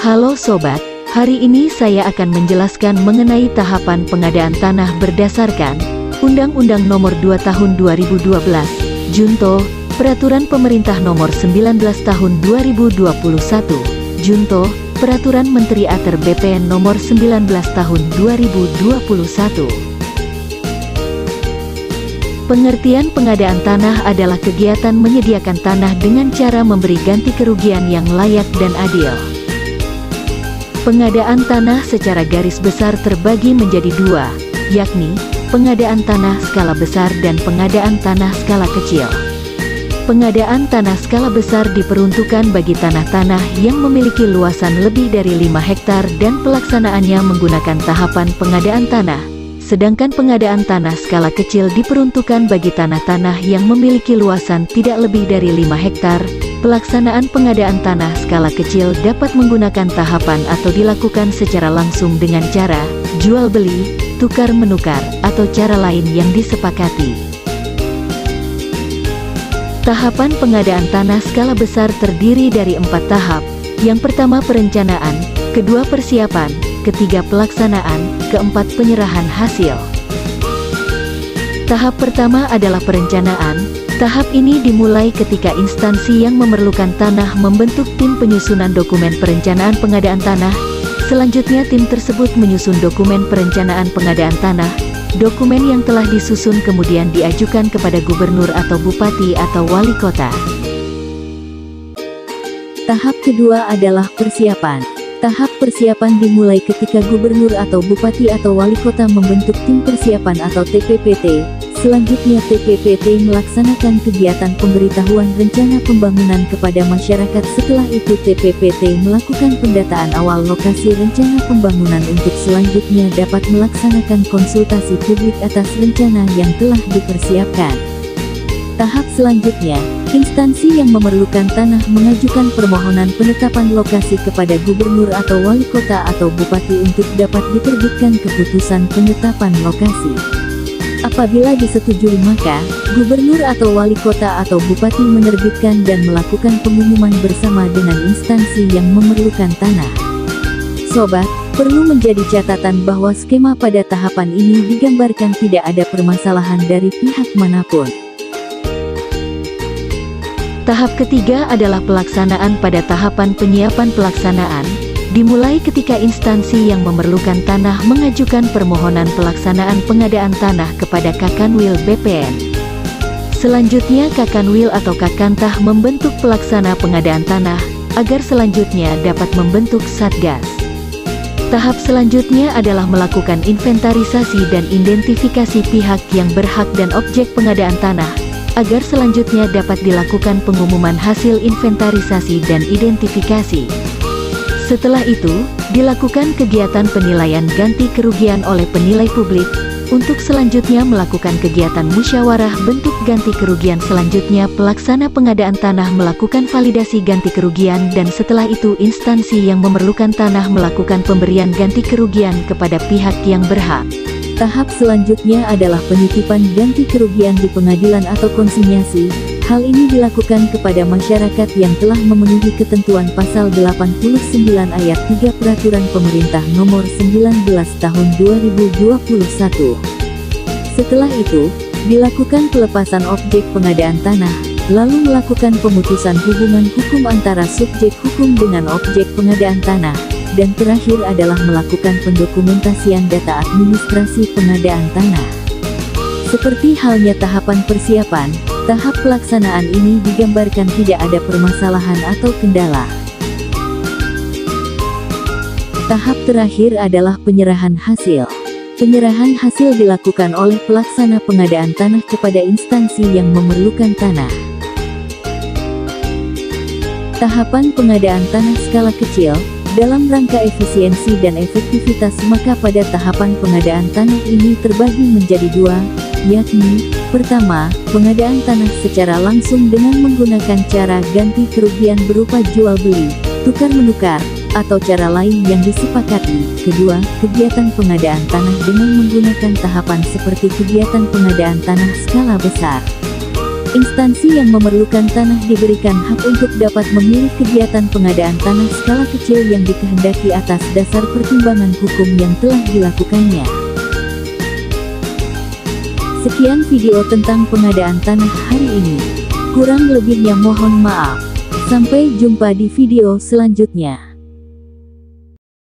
Halo Sobat, hari ini saya akan menjelaskan mengenai tahapan pengadaan tanah berdasarkan Undang-Undang Nomor 2 Tahun 2012, Junto, Peraturan Pemerintah Nomor 19 Tahun 2021, Junto, Peraturan Menteri Atr BPN Nomor 19 Tahun 2021. Pengertian pengadaan tanah adalah kegiatan menyediakan tanah dengan cara memberi ganti kerugian yang layak dan adil. Pengadaan tanah secara garis besar terbagi menjadi dua, yakni pengadaan tanah skala besar dan pengadaan tanah skala kecil. Pengadaan tanah skala besar diperuntukkan bagi tanah-tanah yang memiliki luasan lebih dari 5 hektar dan pelaksanaannya menggunakan tahapan pengadaan tanah. Sedangkan pengadaan tanah skala kecil diperuntukkan bagi tanah-tanah yang memiliki luasan tidak lebih dari 5 hektar. Pelaksanaan pengadaan tanah skala kecil dapat menggunakan tahapan atau dilakukan secara langsung dengan cara jual beli, tukar menukar, atau cara lain yang disepakati. Tahapan pengadaan tanah skala besar terdiri dari 4 tahap. Yang pertama perencanaan, kedua persiapan, ketiga pelaksanaan, keempat penyerahan hasil. Tahap pertama adalah perencanaan. Tahap ini dimulai ketika instansi yang memerlukan tanah membentuk tim penyusunan dokumen perencanaan pengadaan tanah. Selanjutnya tim tersebut menyusun dokumen perencanaan pengadaan tanah. Dokumen yang telah disusun kemudian diajukan kepada gubernur atau bupati atau wali kota. Tahap kedua adalah persiapan. Tahap persiapan dimulai ketika gubernur atau bupati atau wali kota membentuk tim persiapan atau TPPT. Selanjutnya TPPT melaksanakan kegiatan pemberitahuan rencana pembangunan kepada masyarakat. Setelah itu TPPT melakukan pendataan awal lokasi rencana pembangunan untuk selanjutnya dapat melaksanakan konsultasi publik atas rencana yang telah dipersiapkan. Tahap selanjutnya, instansi yang memerlukan tanah mengajukan permohonan penetapan lokasi kepada gubernur atau wali kota atau bupati untuk dapat diterbitkan keputusan penetapan lokasi. Apabila disetujui maka, gubernur atau wali kota atau bupati menerbitkan dan melakukan pengumuman bersama dengan instansi yang memerlukan tanah. Sobat, perlu menjadi catatan bahwa skema pada tahapan ini digambarkan tidak ada permasalahan dari pihak manapun. Tahap ketiga adalah pelaksanaan. Pada tahapan penyiapan pelaksanaan, dimulai ketika instansi yang memerlukan tanah mengajukan permohonan pelaksanaan pengadaan tanah kepada Kakanwil BPN. Selanjutnya Kakanwil atau Kakantah membentuk pelaksana pengadaan tanah, agar selanjutnya dapat membentuk Satgas. Tahap selanjutnya adalah melakukan inventarisasi dan identifikasi pihak yang berhak dan objek pengadaan tanah, agar selanjutnya dapat dilakukan pengumuman hasil inventarisasi dan identifikasi. Setelah itu, dilakukan kegiatan penilaian ganti kerugian oleh penilai publik, untuk selanjutnya melakukan kegiatan musyawarah bentuk ganti kerugian. Selanjutnya pelaksana pengadaan tanah melakukan validasi ganti kerugian dan setelah itu instansi yang memerlukan tanah melakukan pemberian ganti kerugian kepada pihak yang berhak. Tahap selanjutnya adalah penitipan ganti kerugian di pengadilan atau konsinyasi. Hal ini dilakukan kepada masyarakat yang telah memenuhi ketentuan pasal 89 ayat 3 Peraturan Pemerintah Nomor 19 Tahun 2021. Setelah itu, dilakukan pelepasan objek pengadaan tanah, lalu melakukan pemutusan hubungan hukum antara subjek hukum dengan objek pengadaan tanah, dan terakhir adalah melakukan pendokumentasian data administrasi pengadaan tanah. Seperti halnya tahapan persiapan, tahap pelaksanaan ini digambarkan tidak ada permasalahan atau kendala. Tahap terakhir adalah penyerahan hasil. Penyerahan hasil dilakukan oleh pelaksana pengadaan tanah kepada instansi yang memerlukan tanah. Tahapan pengadaan tanah skala kecil, dalam rangka efisiensi dan efektivitas maka pada tahapan pengadaan tanah ini terbagi menjadi dua, yakni, pertama, pengadaan tanah secara langsung dengan menggunakan cara ganti kerugian berupa jual beli, tukar menukar, atau cara lain yang disepakati. Kedua, kegiatan pengadaan tanah dengan menggunakan tahapan seperti kegiatan pengadaan tanah skala besar. Instansi yang memerlukan tanah diberikan hak untuk dapat memilih kegiatan pengadaan tanah skala kecil yang dikehendaki atas dasar pertimbangan hukum yang telah dilakukannya. Sekian video tentang pengadaan tanah hari ini. Kurang lebihnya mohon maaf. Sampai jumpa di video selanjutnya.